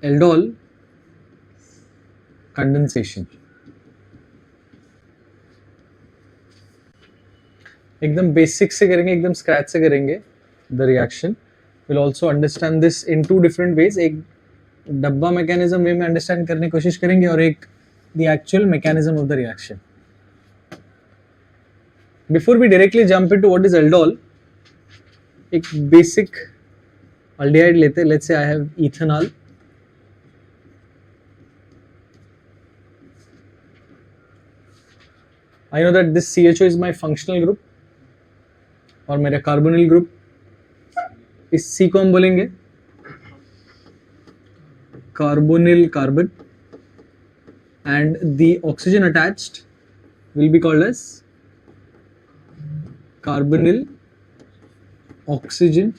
aldol condensation. एकदम basic से करेंगे, एकदम स्क्रैच से करेंगे the reaction. Will also understand this in two different ways. एक डब्बा मैकेनिज्म वे में अंडरस्टैंड करने की कोशिश करेंगे और एक the actual mechanism of the reaction. Before we directly jump into what is aldol, एक बेसिक aldehyde लेते हैं. Let's say I have ethanal. I know that this CHO is my functional group और मेरा carbonyl group. इस C को हम बोलेंगे carbonyl carbon and the oxygen attached will be called as carbonyl oxygen.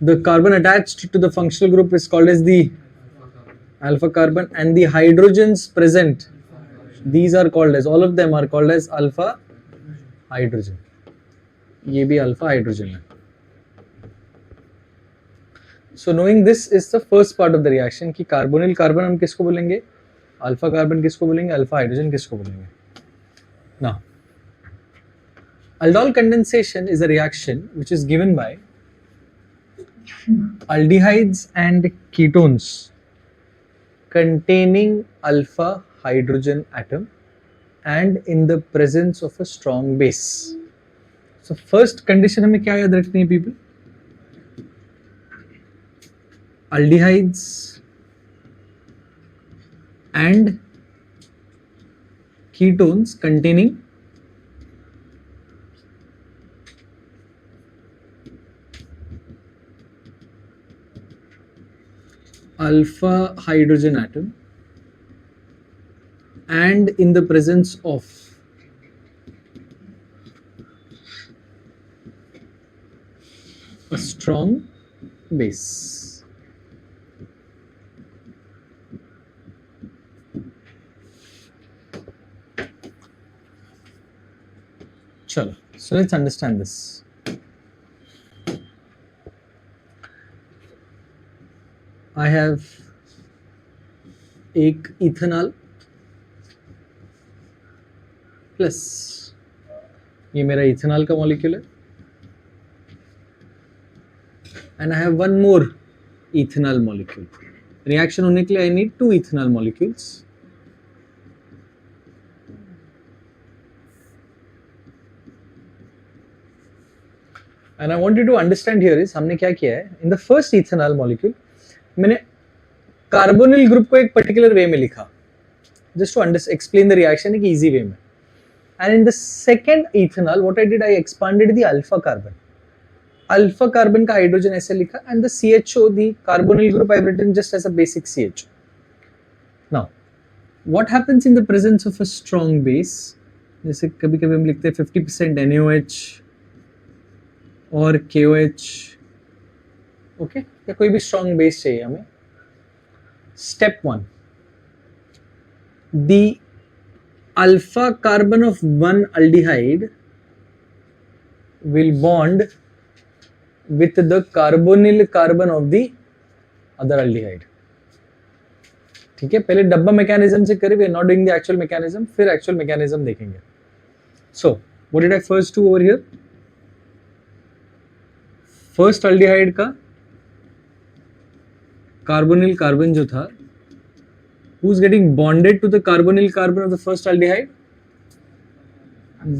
The carbon attached to the functional group is called as the alpha carbon, and the hydrogens present, these are called as, all of them are called as alpha hydrogen. ये भी alpha hydrogen है. So knowing this is the first part of the reaction कि carbonyl carbon हम किसको बोलेंगे, alpha carbon किसको बोलेंगे, alpha hydrogen किसको बोलेंगे. Now, aldol condensation is a reaction which is given by aldehydes and ketones containing alpha hydrogen atom and in the presence of a strong base. So first condition हमें क्या याद रखनी है people? Aldehydes and ketones containing alpha hydrogen atom and in the presence of a strong base. Chalo, so let's understand this. I have एक ethanal plus ये मेरा ethanal का molecule है and I have one more ethanal molecule. Reaction होने के लिए I need two ethanal molecules. And I want you to understand here is हमने क्या किया है, in the first ethanal molecule मैंने कार्बोनिल ग्रुप को एक पर्टिकुलर वे में लिखा just to explain the reaction एक इजी वे में. And in the second ethanol what I did, I expanded the alpha carbon. Alpha carbon का hydrogen ऐसे लिखा and the CHO the carbonyl group I written just as a basic CHO. Now what happens in the presence of a strong base, जैसे कभी कभी हम लिखते हैं 50% NaOH और KOH. ओके या कोई भी स्ट्रॉन्ग बेस चाहिए हमें. Step 1, the alpha carbon of one aldehyde will bond with the carbonyl carbon of the other aldehyde. ठीक है, पहले डब्बा मैकेनिज्म से करें, we are not doing the actual mechanism, फिर एक्चुअल मैकेनिज्म देखेंगे. So what did I first do over here, first aldehyde का carbonyl carbon जो था, who is getting bonded to the carbonyl carbon of the first aldehyde,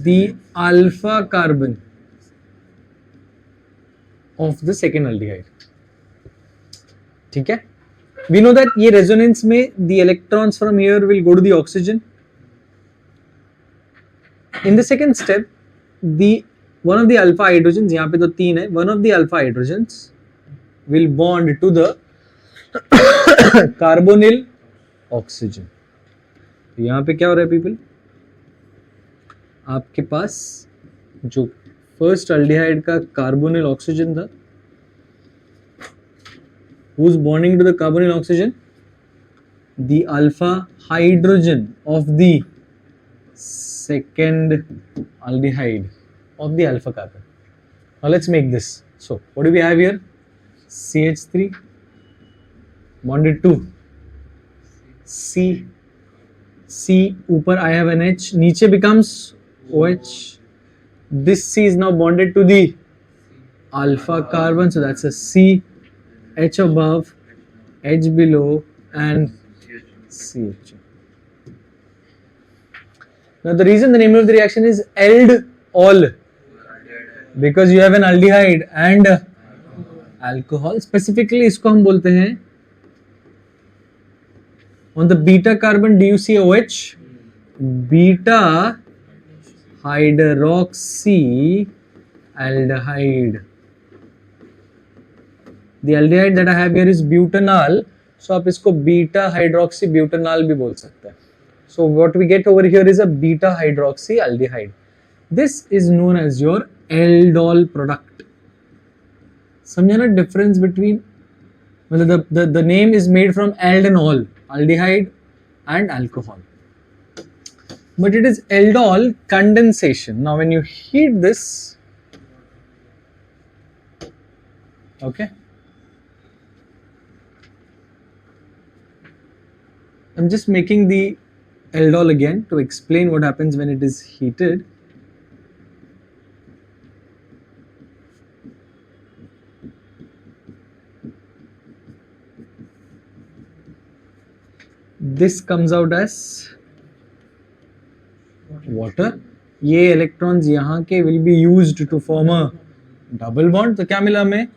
the alpha carbon of the second aldehyde. ठीक है, we know that ये resonance में the electrons from here will go to the oxygen. In the second step, the one of the alpha hydrogens, यहाँ पे तो 3 है, one of the alpha hydrogens will bond to the carbonyl oxygen. यहाँ पे क्या हो रहा है पीपल, आपके पास जो फर्स्ट अल्डिहाइड का कार्बोनिल ऑक्सीजन था, who is bonding to the carbonyl oxygen, the alpha hydrogen of the second aldehyde of the alpha carbon. Now let's make this. So what do we have here? CH3 bonded to C. C ऊपर I have an H, नीचे becomes OH. This C is now bonded to the alpha carbon, so that's a C. H above, H below, and CH. Now the reason the name of the reaction is aldol, because you have an aldehyde and alcohol. Specifically इसको हम बोलते हैं, on the beta carbon do you see OH? Beta hydroxy aldehyde. The aldehyde that I have here is butanal, so आप इसको beta hydroxy butanal भी बोल सकते हैं. So what we get over here is a beta hydroxy aldehyde. This is known as your aldol product. समझा ना difference between, मतलब the name is made from ald and all, aldehyde and alcohol, but it is aldol condensation. Now when you heat this, okay, I'm just making the aldol again to explain what happens when it is heated. This comes out as water. ये electrons यहाँ के will be used to form a double bond. तो क्या मिला हमें?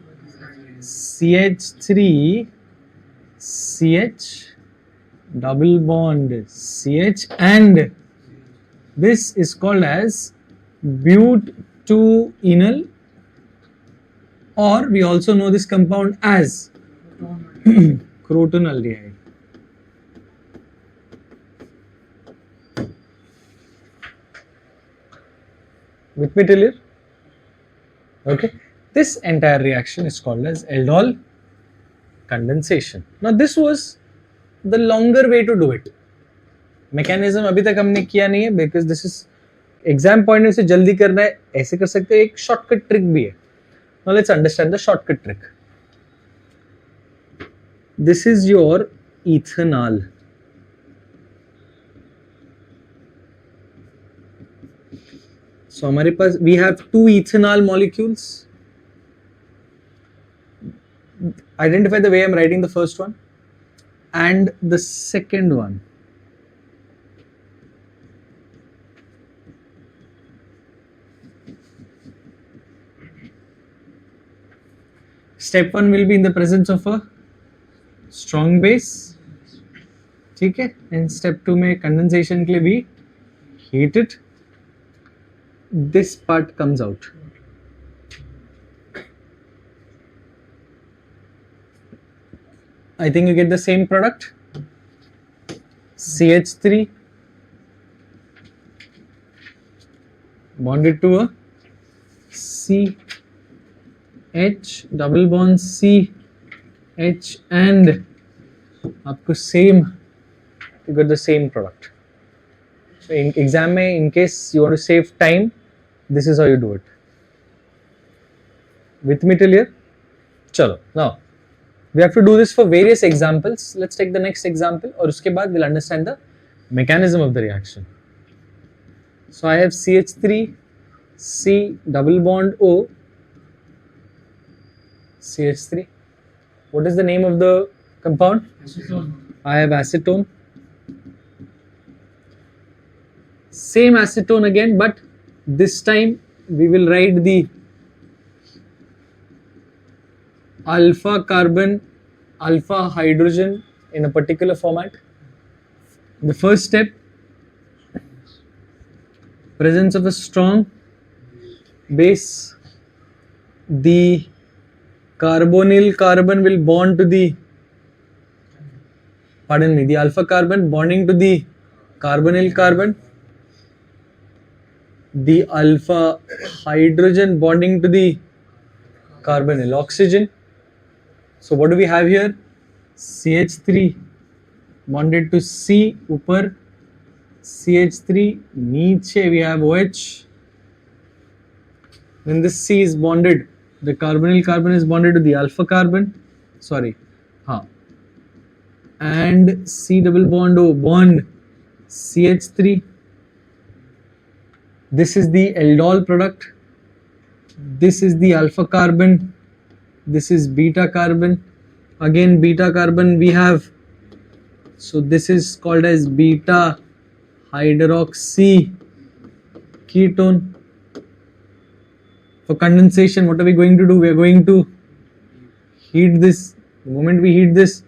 CH3 CH double bond CH, and this is called as butenal, or we also know this compound as crotonaldehyde. With me till here? Okay. This entire reaction is called as aldol condensation. Now this was the longer way to do it. Mechanism अभी तक हमने किया नहीं है, because this is exam point में से जल्दी करना है, ऐसे कर सकते हैं. एक shortcut trick भी है. Now let's understand the shortcut trick. This is your ethanal. So हमारे पास we have two ethanal molecules. Identify the way I'm writing the first one and the second one. Step 1 will be in the presence of a strong base, ठीक है, and step 2 में condensation के लिए भी heat it. This part comes out. I think you get the same product. CH3 bonded to a C, H, double bond C, H, and आपको same, you got the same product. So in exam में, in case you want to save time, this is how you do it. With me till here? Chalo. Now we have to do this for various examples. Let's take the next example, और उसके बाद we'll understand the mechanism of the reaction. So I have CH3, C, double bond O, CH3. What is the name of the compound? Acetone. I have acetone. Same acetone again, but this time we will write the alpha carbon, alpha hydrogen in a particular format. The first step, presence of a strong base. The carbonyl carbon will bond to the, pardon me, the alpha carbon bonding to the carbonyl carbon. The alpha hydrogen bonding to the carbonyl oxygen. So what do we have here? CH3 bonded to C, ऊपर CH3, नीचे we have OH. Then this C is bonded the carbonyl carbon is bonded to the alpha carbon, sorry, and C double bond O bond CH3. This is the aldol product, this is the alpha carbon, this is beta carbon, again beta carbon we have, so this is called as beta hydroxy ketone. For condensation, what are we going to do? We are going to heat this. The moment we heat this,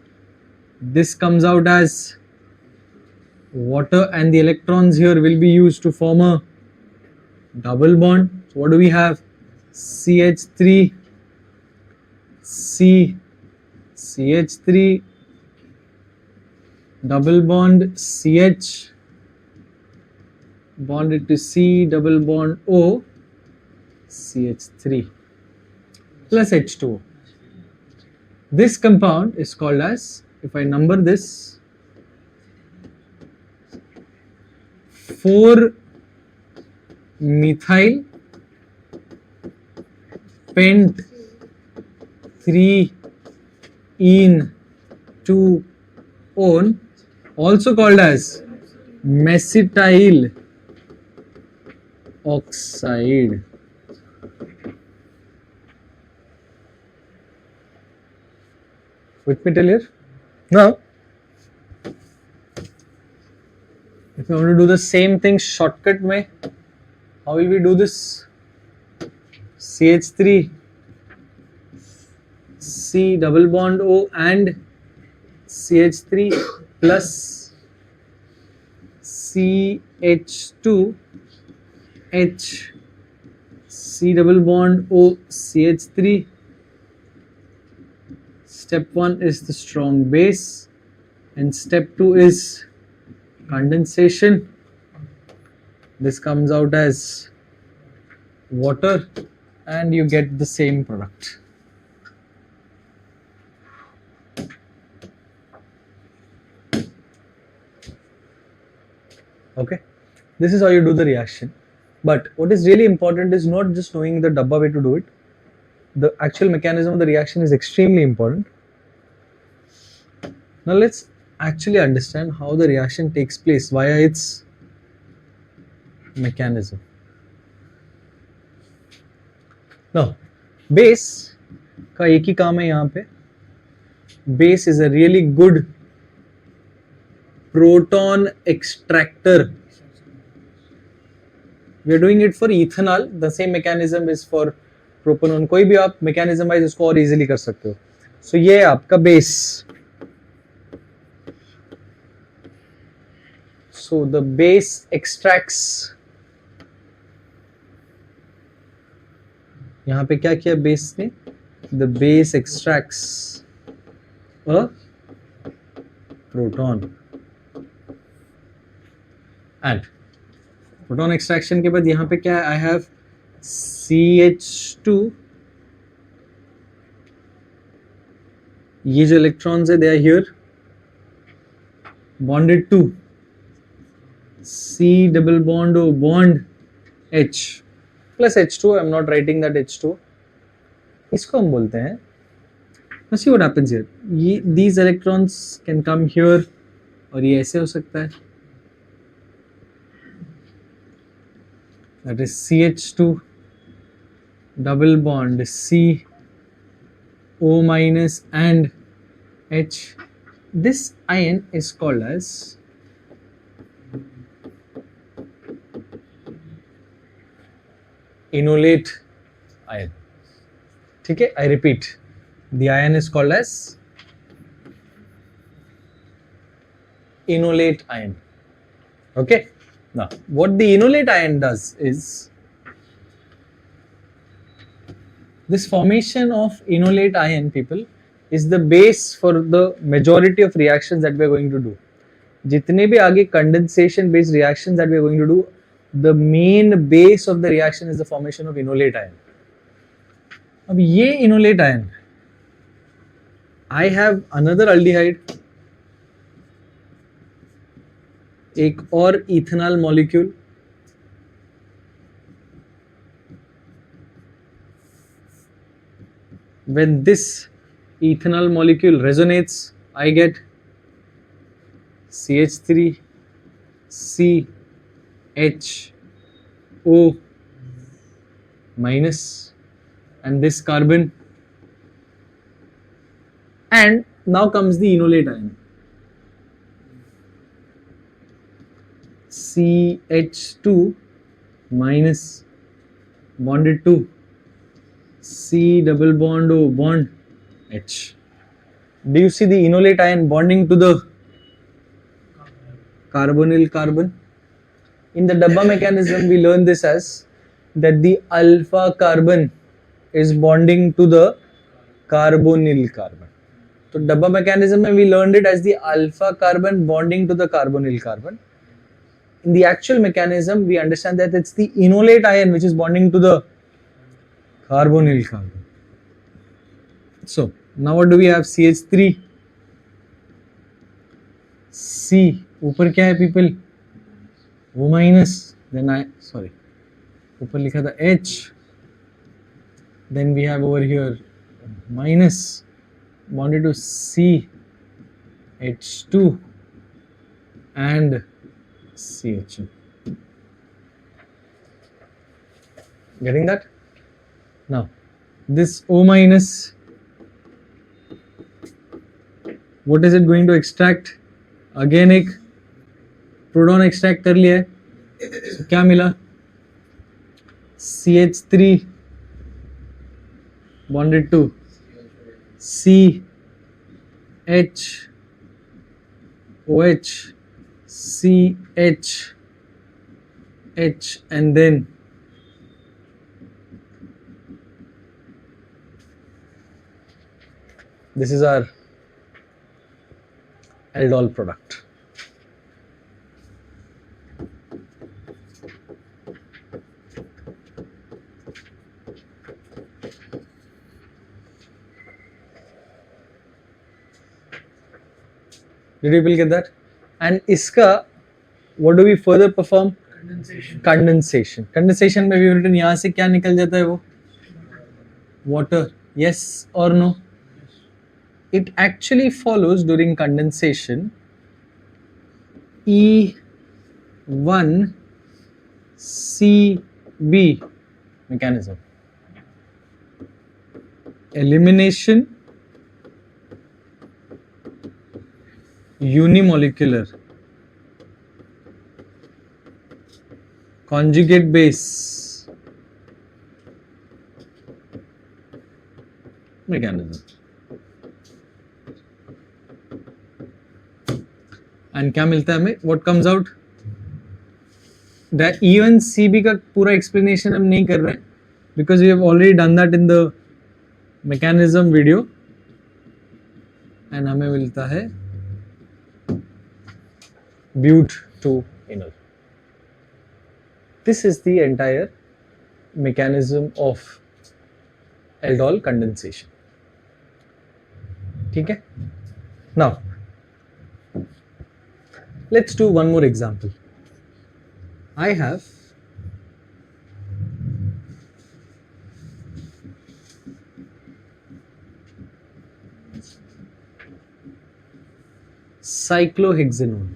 this comes out as water and the electrons here will be used to form a double bond. So what do we have? CH3 C CH3 double bond CH bonded to C double bond O CH3 plus H2O. This compound is called as, if I number this, 4-methyl pent 3-ene 2-one, also called as mesithyl oxide. With me till here? Now, if you want to do the same thing shortcut way, how will we do this? CH3 C double bond O and CH3 plus CH2 H C double bond O CH3. Step 1 is the strong base and step 2 is condensation. This comes out as water and you get the same product. Okay, this is how you do the reaction. But what is really important is not just knowing the dabba way to do it. The actual mechanism of the reaction is extremely important. Now let's actually understand how the reaction takes place via its mechanism. Now, base का एक ही काम है यहाँ पे. Base is a really good proton extractor. We are doing it for ethanol. The same mechanism is for propanone. कोई भी आप mechanism wise इसको और easily कर सकते हो. So ये है आपका base. So the base extracts. यहाँ पे क्या किया base ने? The base extracts a proton. And proton extraction के बाद यहाँ पे क्या है? I have CH2. ये जो electrons है, they are here bonded to C double bond O bond H plus H2. I'm not writing that H2. इसको हम बोलते हैं. Now see what happens here. These electrons can come here और ये ऐसे हो सकता है. That is CH2 double bond C O minus and H. This ion is called as enolate ion. ठीक है, I repeat, the ion is called as enolate ion. Okay. Now, what the enolate ion does is, this formation of enolate ion, people, is the base for the majority of reactions that we are going to do. जितने भी आगे condensation based reactions that we are going to do, the main base of the reaction is the formation of enolate ion. अब ये enolate ion, I have another aldehyde, एक और ethanal molecule, when this ethanol molecule resonates, I get CH3 CHO minus and this carbon, and now comes the enolate ion CH2 minus bonded to C double bond O bond H. Do you see the enolate ion bonding to the carbonyl carbon? In the Dabba mechanism, we learn this as that the alpha carbon is bonding to the carbonyl carbon. So Dabba mechanism, we learned it as the alpha carbon bonding to the carbonyl carbon. In the actual mechanism, we understand that it's the enolate ion which is bonding to the carbonyl carbon. So now what do we have? CH3 C ऊपर क्या है people? O minus, then ऊपर लिखा था H, then we have over here minus bonded to C H2 and CHO. Getting that? Now this O minus, what is it going to extract? Again एक proton extract कर लिया है, so, क्या मिला? CH3 bonded to CH OH CH H, and then this is our aldol product. Did you people get that? And iska, what do we further perform? Condensation. Condensation में we written यहाँ से क्या निकल जाता है वो? Water. Yes or no? It actually follows during condensation E1 CB mechanism. Elimination, unimolecular, conjugate base mechanism. And क्या मिलता है हमें? What comes out? The E1 CB का पूरा explanation हम नहीं कर रहे हैं because we have already done that in the mechanism video, and हमें मिलता है but2-enol. This is the entire mechanism of aldol condensation. ठीक है? Now let's do one more example. I have cyclohexanone,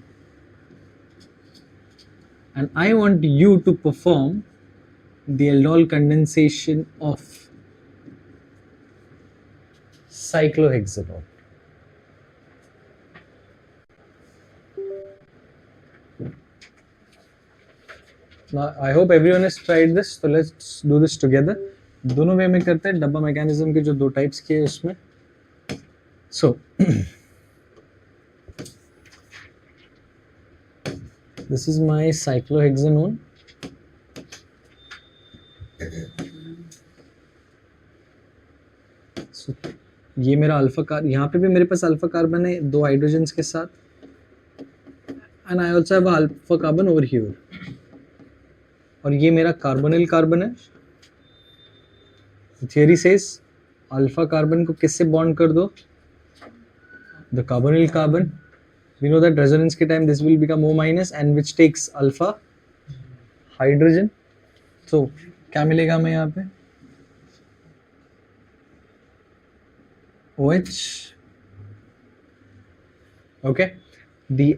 and I want you to perform the aldol condensation of cyclohexanone. Now I hope everyone has tried this, so let's do this together. दोनों वे में करते हैं, डब्बा mechanism के जो दो types के उसमें. So this is my cyclohexanone. So ये मेरा अल्फा कार्बन, यहाँ पे भी मेरे पास अल्फा कार्बन है दो हाइड्रोजन्स के साथ, and I also have alpha carbon over here. और ये मेरा कार्बोनिल कार्बन है. थियरी सेज अल्फा कार्बन को किससे बॉन्ड कर दो? The carbonyl carbon. We know that resonance के time this will become O minus and which takes alpha hydrogen. तो क्या मिलेगा हमें यहाँ पे? OH. Okay, the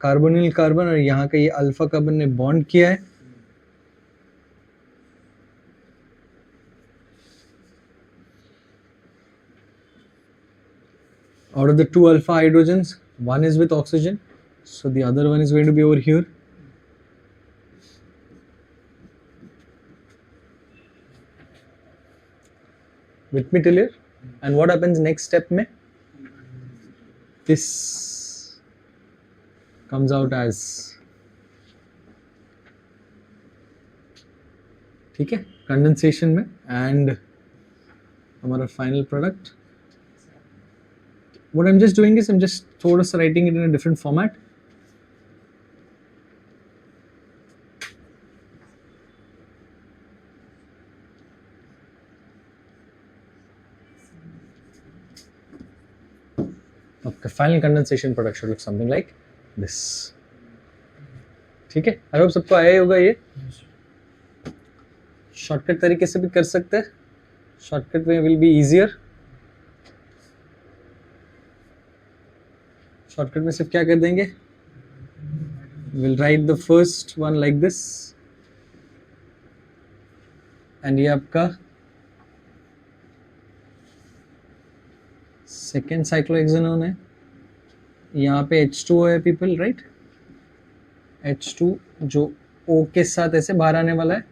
carbonyl carbon और यहाँ का ये अल्फा कार्बन ने बॉन्ड किया है. Out of the two alpha hydrogens, one is with oxygen, so the other one is going to be over here. With me till here? And what happens next step में? This comes out as, ठीक है, condensation में, and हमारा final product. What I'm just doing is I'm just थोड़ा सा writing it in a different format. Okay, final condensation product should look something like this. ठीक है, I hope सबको आया ही होगा. ये शॉर्टकट तरीके से भी कर सकते हैं. शॉर्टकट में विल बी इजियर. शॉर्टकट में सिर्फ क्या कर देंगे, will write the first one like this, and ये आपका सेकेंड साइक्लोहेक्सेनोन है. यहाँ पे H2O है पीपल, राइट. H2 जो O के साथ ऐसे बाहर आने वाला है.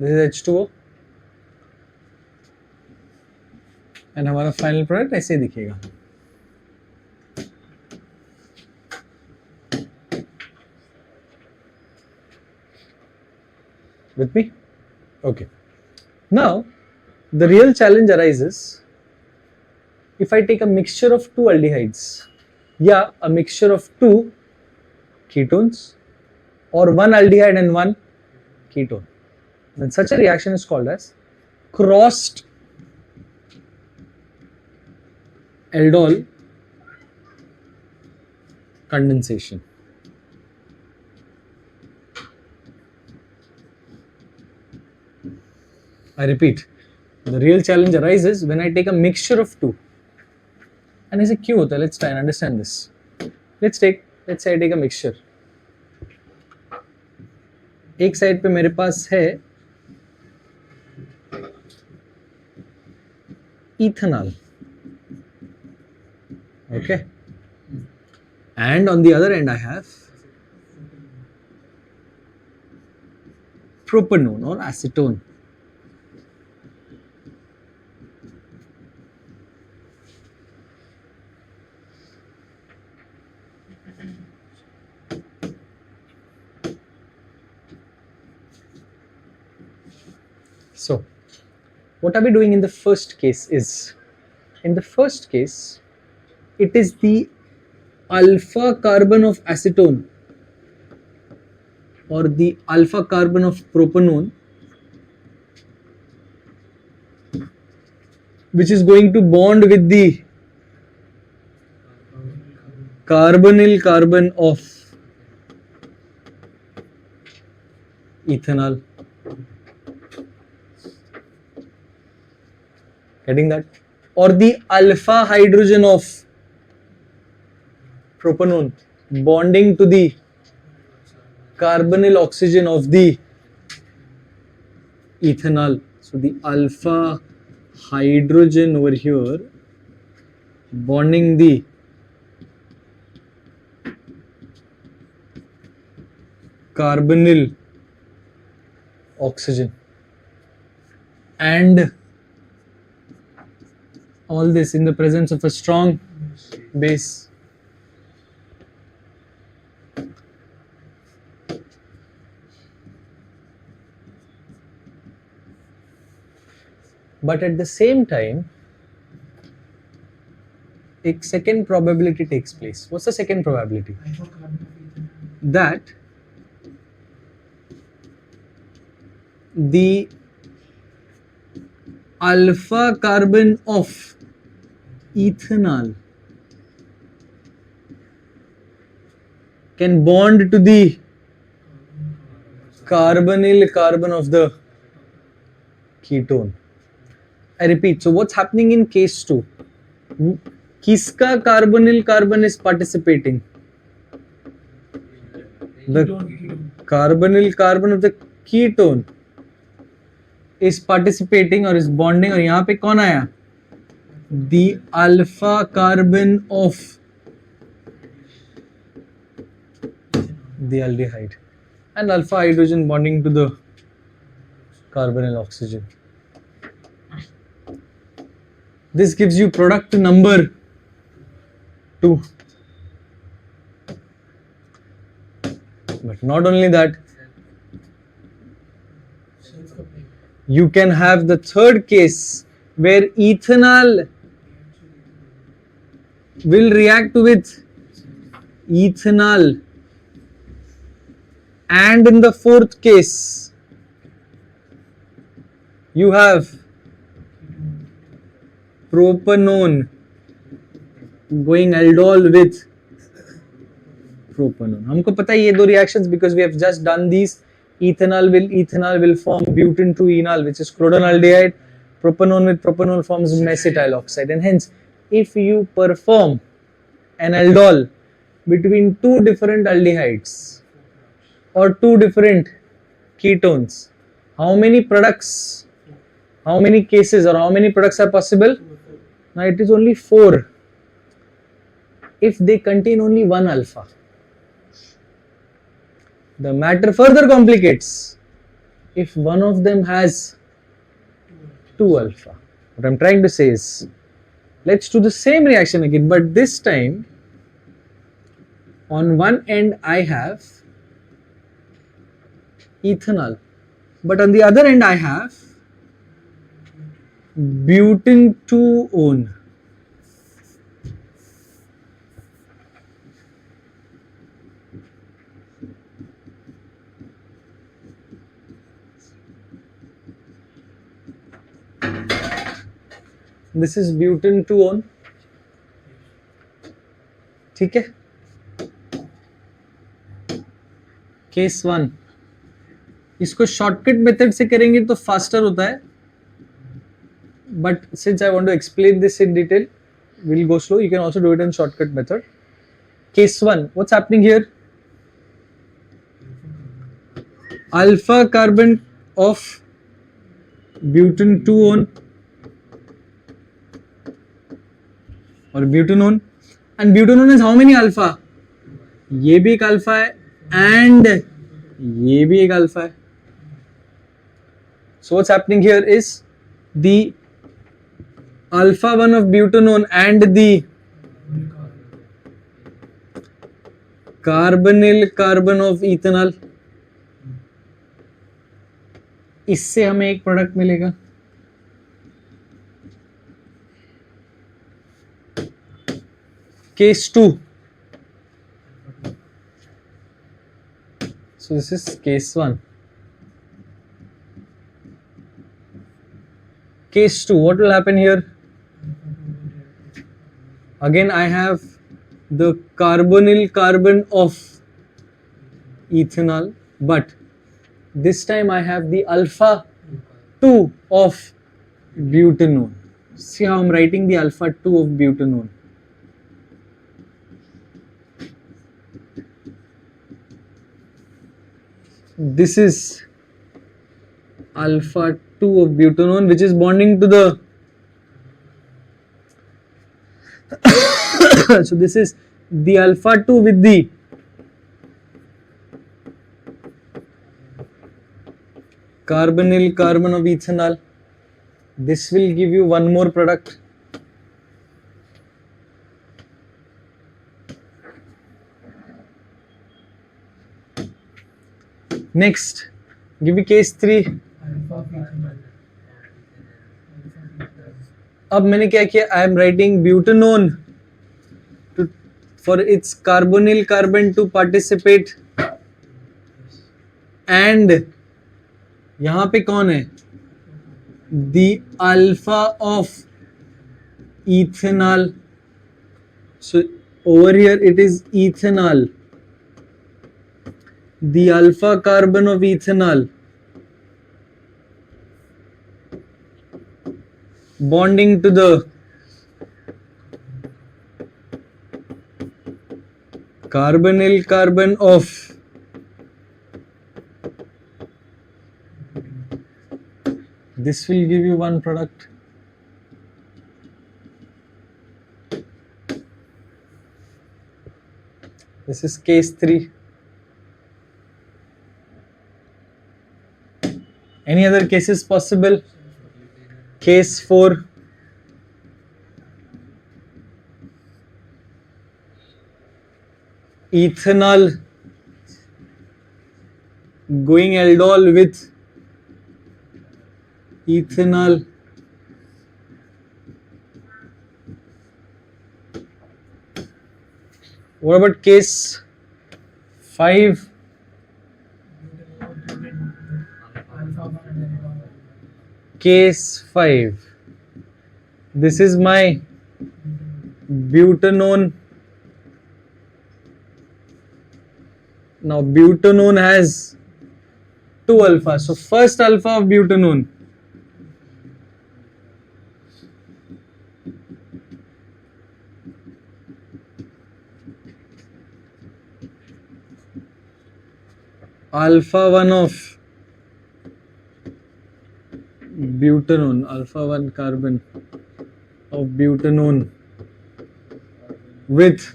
दिस इज H2O एंड हमारा फाइनल प्रोडक्ट ऐसे दिखेगा. With me? Okay. Now, the real challenge arises if I take a mixture of two aldehydes, yeah, a mixture of two ketones, or one aldehyde and one ketone. Then such a reaction is called as crossed aldol condensation. I repeat, the real challenge arises when I take a mixture of two. And ऐसे क्यों होता है? Let's try and understand this. Let's say I take a mixture. एक side पे मेरे पास है ethanal, okay, and on the other end I have propanone or acetone. So, what are we doing in the first case is, in the first case, it is the alpha carbon of acetone or the alpha carbon of propanone which is going to bond with the carbonyl carbon of ethanal. Getting that? Or the alpha hydrogen of propanone bonding to the carbonyl oxygen of the ethanal. So the alpha hydrogen over here bonding the carbonyl oxygen, and all this in the presence of a strong base. But at the same time, a second probability takes place. What's the second probability? That the alpha carbon of ethanal can bond to the carbonyl carbon of the ketone, I repeat, so what's happening in case 2? Kiska carbonyl carbon is participating? The carbonyl carbon of the ketone is participating or is bonding, और यहाँ पे कौन आया? The alpha carbon of the aldehyde and alpha hydrogen bonding to the carbonyl oxygen. This gives you product number 2. But not only that, you can have the third case where ethanol will react with ethanol, and in the fourth case you have propanone going aldol with propanone. हमको पता है ये दो reactions because we have just done these. Ethanol will form butane to enol, which is chloraldehyde. Propanone with propanol forms acetyl oxide, and hence if you perform an aldol between two different aldehydes or two different ketones, how many products, how many cases or how many products are possible? Now it is only 4 if they contain only one alpha. The matter further complicates if one of them has 2 alpha. What I am trying to say is, let's do the same reaction again, but this time on one end I have ethanol, but on the other end I have butane 2-one. This is butane 2-one. ठीक है? Case 1 इसको shortcut method से करेंगे तो faster होता है, but since I want to explain this in detail, we'll go slow. You can also do it in shortcut method. Case 1, what's happening here? Alpha carbon of butane 2-one और butanone, and butanone is how many alpha? ये भी एक alpha है and ये भी एक alpha है. So what's happening here is the alpha 1 of butanone and the carbonyl carbon of ethanol, इससे हमें एक प्रोडक्ट मिलेगा. Case 2. So this is case 1. Case 2, what will happen here? Again I have the carbonyl carbon of ethanol, but this time I have the alpha 2 of butanone. See how I am writing the alpha 2 of butanone. This is alpha 2 of butanone, which is bonding to the so this is the alpha 2 with the carbonyl carbon of ethanol. This will give you one more product. Next, give me case 3. अब मैंने क्या किया? I am writing butanone for its carbonyl carbon to participate, and यहाँ पे कौन है? The alpha of ethanol. So over here it is ethanol. The alpha carbon of ethanol bonding to the carbonyl carbon of this will give you one product. This is case 3. Any other cases possible? Case 4. Ethanol going aldol with ethanol. What about case 5? Case 5. This is my butanone. Now butanone has 2 alpha. So first alpha of butanone alpha 1 of butanone, alpha 1 carbon of butanone with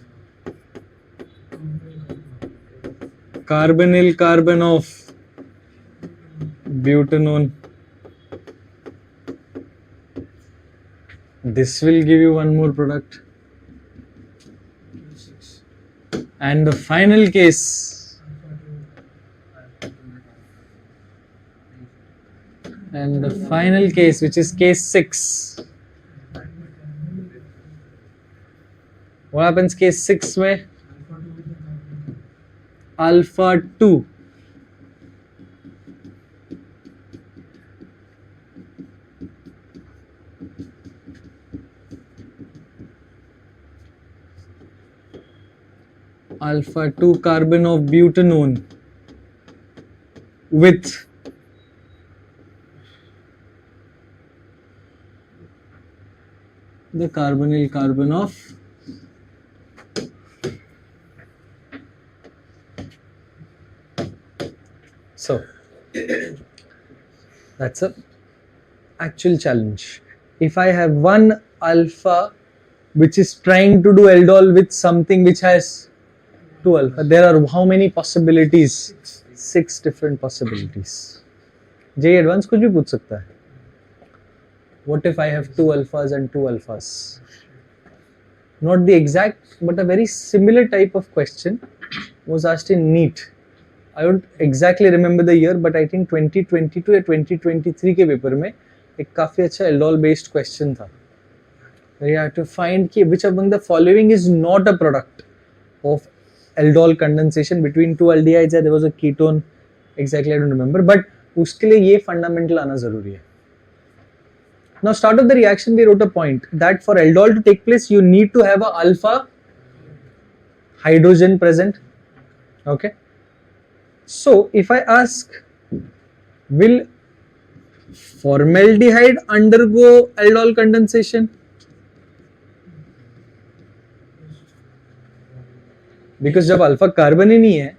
carbonyl carbon of butanone. This will give you one more product. And the final case, which is case 6. What happens case 6 में? Alpha 2 carbon of butanone with the carbonyl carbon of so that's a actual challenge. If I have one alpha which is trying to do aldol with something which has 2 alpha, there are how many possibilities? 6 different possibilities. JEE advanced कुछ भी पूछ सकता है. What if I have 2 alphas and 2 alphas? Not the exact, but a very similar type of question was asked in NEET. I don't exactly remember the year, but I think 2022 या 2023 के paper में एक काफी अच्छा aldol based question था. You have to find कि which among the following is not a product of aldol condensation between 2 aldehydes. There was a ketone, exactly I don't remember, but उसके लिए ये fundamental आना जरूरी है. Now start of the reaction we wrote a point that for aldol to take place you need to have a alpha hydrogen present. Okay. So if I ask, will formaldehyde undergo aldol condensation? Because जब alpha carbon ही नहीं है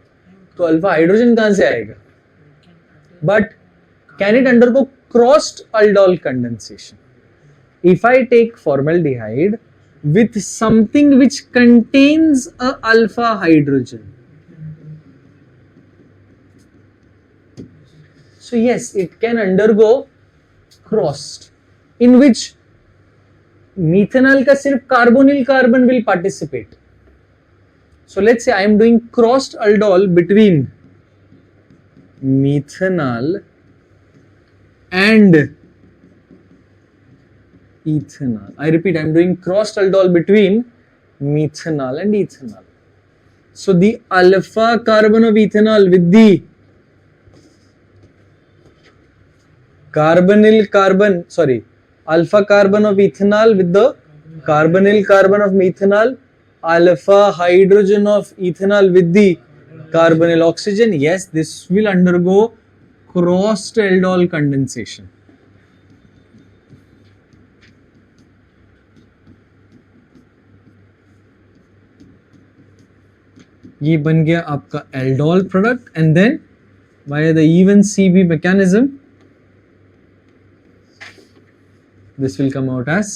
तो alpha hydrogen कहां से आएगा? But can it undergo crossed aldol condensation? If I take formaldehyde with something which contains a alpha hydrogen, so yes, it can undergo crossed, in which methanol का सिर्फ carbonyl carbon will participate. So let's say I am doing crossed aldol between methanol and ethanol. I repeat, I am doing crossed aldol between methanol and ethanol. So the alpha carbon of ethanol with the alpha carbon of ethanol with the carbonyl carbon of methanol, alpha hydrogen of ethanol with the carbonyl oxygen. Yes, this will undergo crossed aldol condensation. ये बन गया आपका aldol product and then via the even CB mechanism this will come out as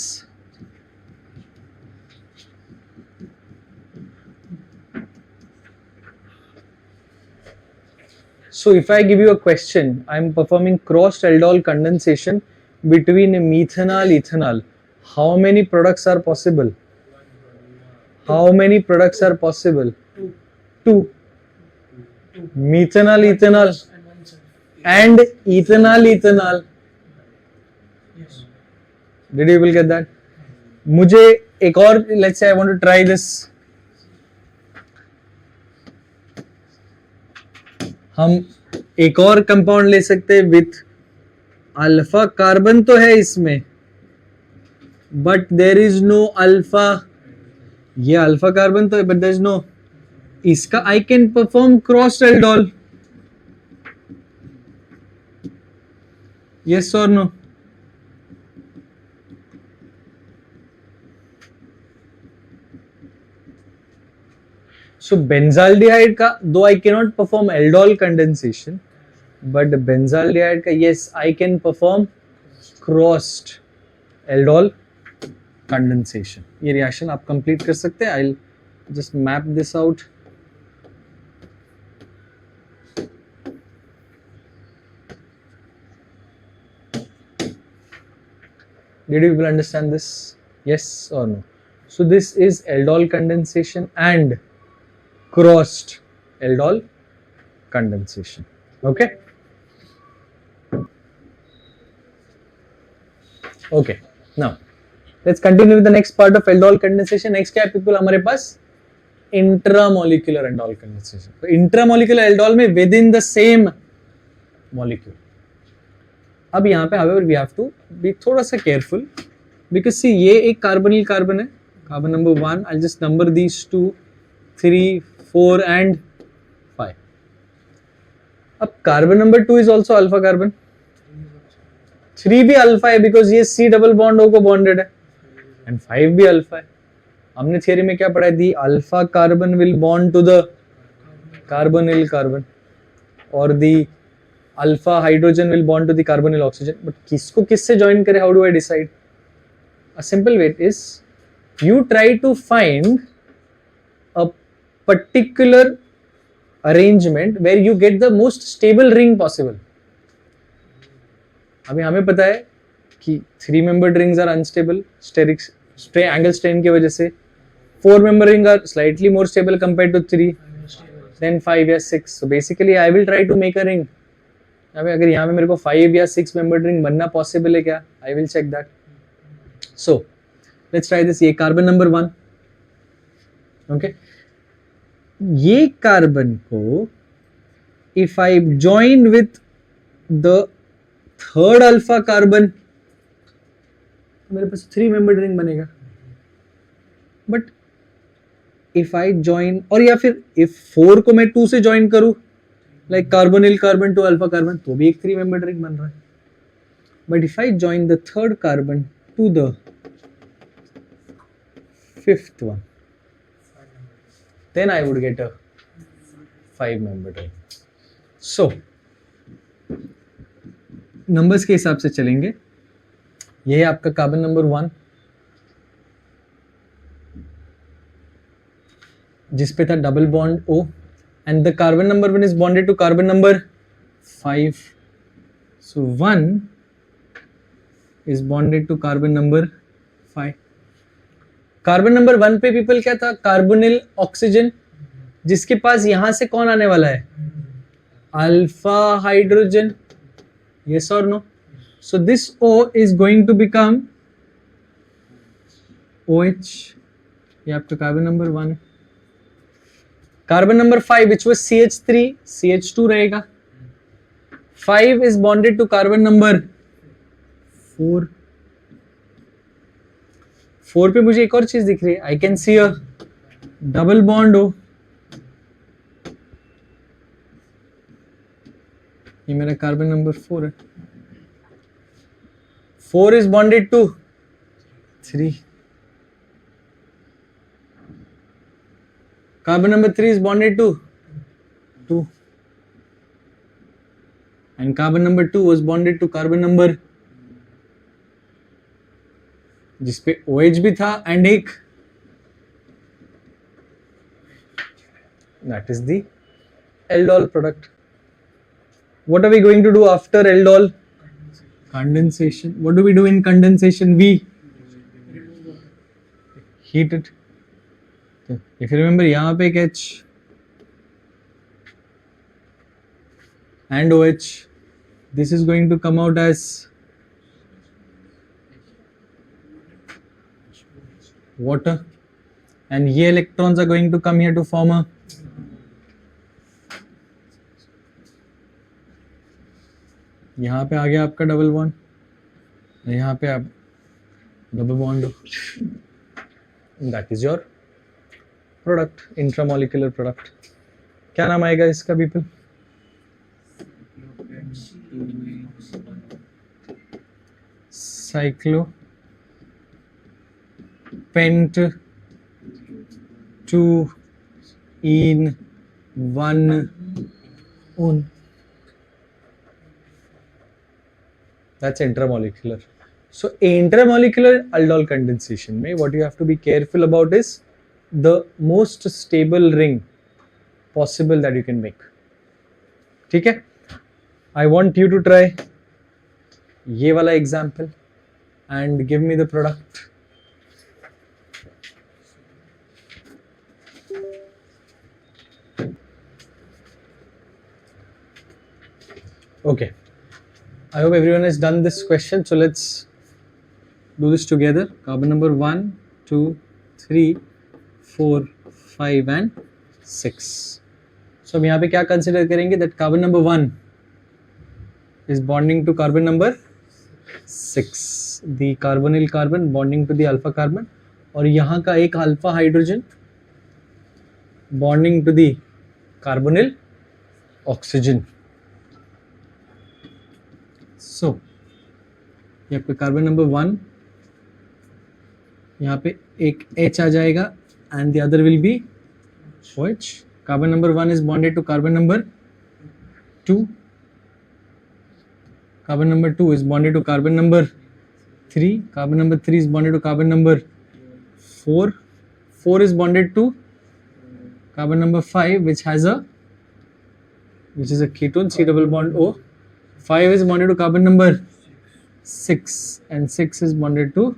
so if I give you a question, I am performing crossed aldol condensation between methanol ethanol, how many products are possible? How many products are possible? Two. Methanol ethanol and ethanol ethanol. Did you people get that? मुझे एक और let's say I want to try this. हम एक और compound ले सकते हैं with alpha carbon तो है इसमें but there is no alpha, ये अल्फा कार्बन तो है बट देर इज नो, इसका I can perform cross aldol, yes और नो? So benzaldehyde का though I cannot perform aldol condensation, but benzaldehyde का yes I can perform crossed aldol condensation. ये reaction आप complete कर सकते हैं. I'll just map this out. Did you people understand this? Yes or no? So this is aldol condensation and crossed aldol condensation. Okay. Okay. Now let's continue with the next part of aldol condensation. Next क्या है people हमारे पास intramolecular aldol condensation. तो intramolecular aldol में within the same molecule. अब यहाँ पे however we have to be थोड़ा सा careful because see ये एक carbonyl carbon है, carbon number 1. I'll just number these 2, 3, 4 and 5. अब carbon number 2 is also alpha carbon. 3 भी alpha है because ये C double bond O को bonded है and 5 भी alpha है. हमने theory में क्या पढ़ा है? The alpha carbon will bond to the carbonyl carbon or the alpha hydrogen will bond to the carbonyl oxygen. But किसको किससे join करे? How do I decide? A simple way is you try to find a particular arrangement where you get the most stable ring possible. अभी हमें पता है कि 3 membered rings are unstable steric angle strain की वजह से, 4 membered ring are slightly more stable compared to 3, then 5 या 6. So basically I will try to make a ring. अभी अगर यहाँ पे मेरे को 5 या 6 membered ring बनना possible है क्या? I will check that. So let's try this. ये carbon number 1. Okay. ये कार्बन को if I join with the third alpha carbon मेरे पास 3 membered ring बनेगा. But if I join और या फिर if 4 को मैं 2 से join करूं like carbonyl carbon to alpha carbon तो भी एक 3 membered ring बन रहा है. But if I join the third carbon to the fifth one, then I would get a 5 membered ring. So numbers के हिसाब से चलेंगे. ये है आपका कार्बन नंबर 1 जिस पे था double bond O and the carbon number 1 is bonded to carbon number 5. So 1 is bonded to carbon number 5. Carbon number 1 पे पीपल क्या था? कार्बोनिल ऑक्सीजन, जिसके पास यहां से कौन आने वाला है? Alpha hydrogen. यस और no? So this O is going to become OH. ये आपका carbon number 1. Carbon number 5 which was CH3, CH2 रहेगा. 5 is bonded to carbon number 4. 4 पे मुझे एक और चीज दिख रही है. I can see a double bond हो. ये मेरा कार्बन नंबर 4 है. 4 is bonded to 3. Carbon number 3 is bonded to 2. And carbon number 2 was bonded to carbon number जिसपे OH भी था and एक. That is the aldol product. What are we going to do after aldol? Condensation. What do we do in condensation? We heat it. If you remember, यहाँ पे एक H and OH. This is going to come out as water, and ये electrons are going to come here to form a यहाँ पे आ गया आपका double bond, यहाँ पे आप double bond. That is your product, intramolecular product. क्या नाम आएगा इसका people? Cyclo pent 2 in 1 on. That's intramolecular. So intramolecular aldol condensation में what you have to be careful about is the most stable ring possible that you can make. ठीक है? I want you to try ये वाला example and give me the product. Okay. I hope everyone has done this question. So let's do this together. Carbon number 1, 2, 3, 4, 5 and 6. So हम यहाँ पे क्या consider करेंगे? That carbon number 1 is bonding to carbon number 6. The carbonyl carbon bonding to the alpha carbon. और यहाँ का एक alpha hydrogen bonding to the carbonyl oxygen. So, ये आपका कार्बन नंबर 1, यहाँ पे एक H आ जाएगा and the other will be OH. Carbon number 1 is bonded to carbon number 2. Carbon number 2 is bonded to carbon number 3. Carbon number 3 is bonded to carbon number 4. 4 is bonded to carbon number 5, which is a ketone, C double bond O. 5 is bonded to carbon number 6 and 6 is bonded to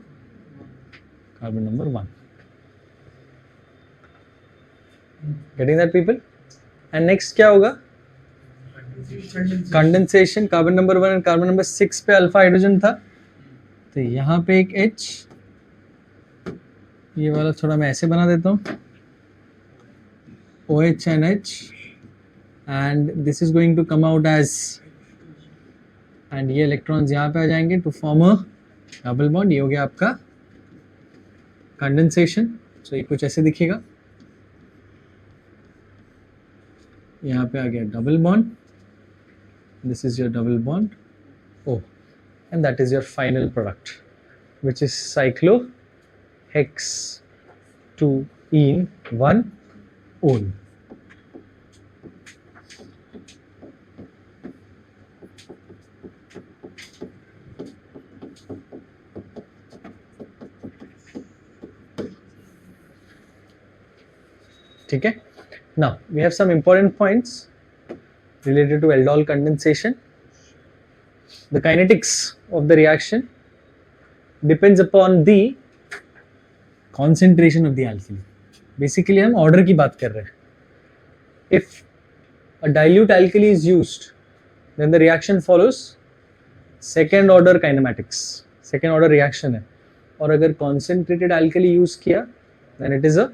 carbon number 1. Getting that, people? And next क्या होगा? Condensation. Carbon number 1 and carbon number 6 पे alpha hydrogen था, तो यहाँ पे एक H, ये वाला थोड़ा मैं ऐसे बना देता हूँ, OH and H, and this is going to come out as, and ये इलेक्ट्रॉन्स यहाँ पे आ जाएंगे to form a double bond. ये हो गया आपका कंडेंसेशन. सो ये कुछ ऐसे दिखेगा, यहाँ पे आ गया double bond, this is your double bond O, and that is your final product which is cyclohex 2 in 1 on. ठीक है. Now we have some important points related to aldol condensation. The kinetics of the reaction depends upon the concentration of the alkali. Basically हम order की बात कर रहे हैं. If a dilute alkali is used, then the reaction follows second order kinematics, second order reaction है. और अगर concentrated alkali use किया, then it is a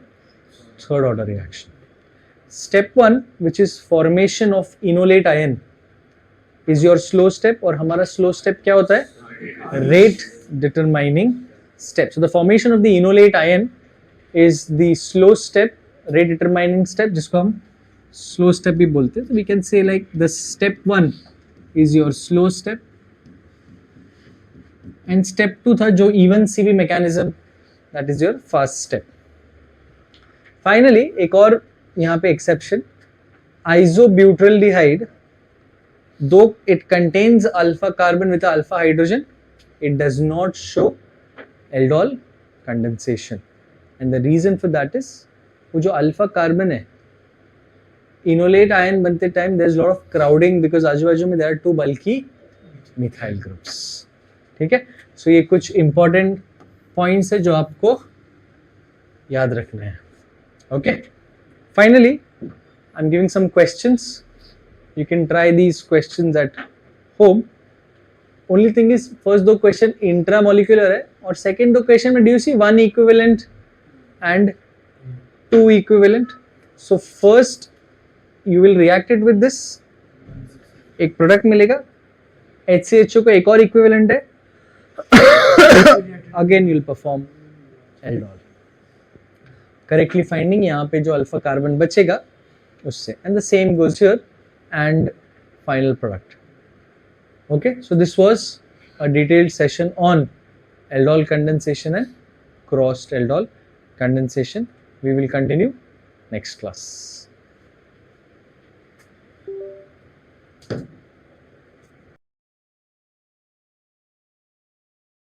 third order reaction. Step 1, which is formation of enolate ion, is your slow step. और हमारा slow step क्या होता है? Rate determining step. So the formation of the enolate ion is the slow step, rate determining step, जिसको हम slow step भी बोलते हैं. So we can say like the step 1 is your slow step, and step 2 था जो even CV mechanism, that is your fast step. Finally एक और यहाँ पे exception, isobutyldehyde, though it contains alpha carbon with alpha hydrogen, it does not show aldol condensation. And the reason for that is, वो जो alpha carbon है, enolate ion बनते time there is a lot of crowding because आजू बाजू में there are two bulky methyl groups. ठीक है, so ये कुछ important points है जो आपको याद रखने हैं. Okay, finally I'm giving some questions. You can try these questions at home. Only thing is, first दो question intramolecular है और second दो question में do you see one equivalent and two equivalent? So first you will react it with this, एक product मिलेगा, HCHO का एक और equivalent है, again you will perform aldol, correctly finding यहाँ पे जो alpha carbon बचेगा उससे, and the same goes here and final product. Okay, so this was a detailed session on aldol condensation and crossed aldol condensation. We will continue next class.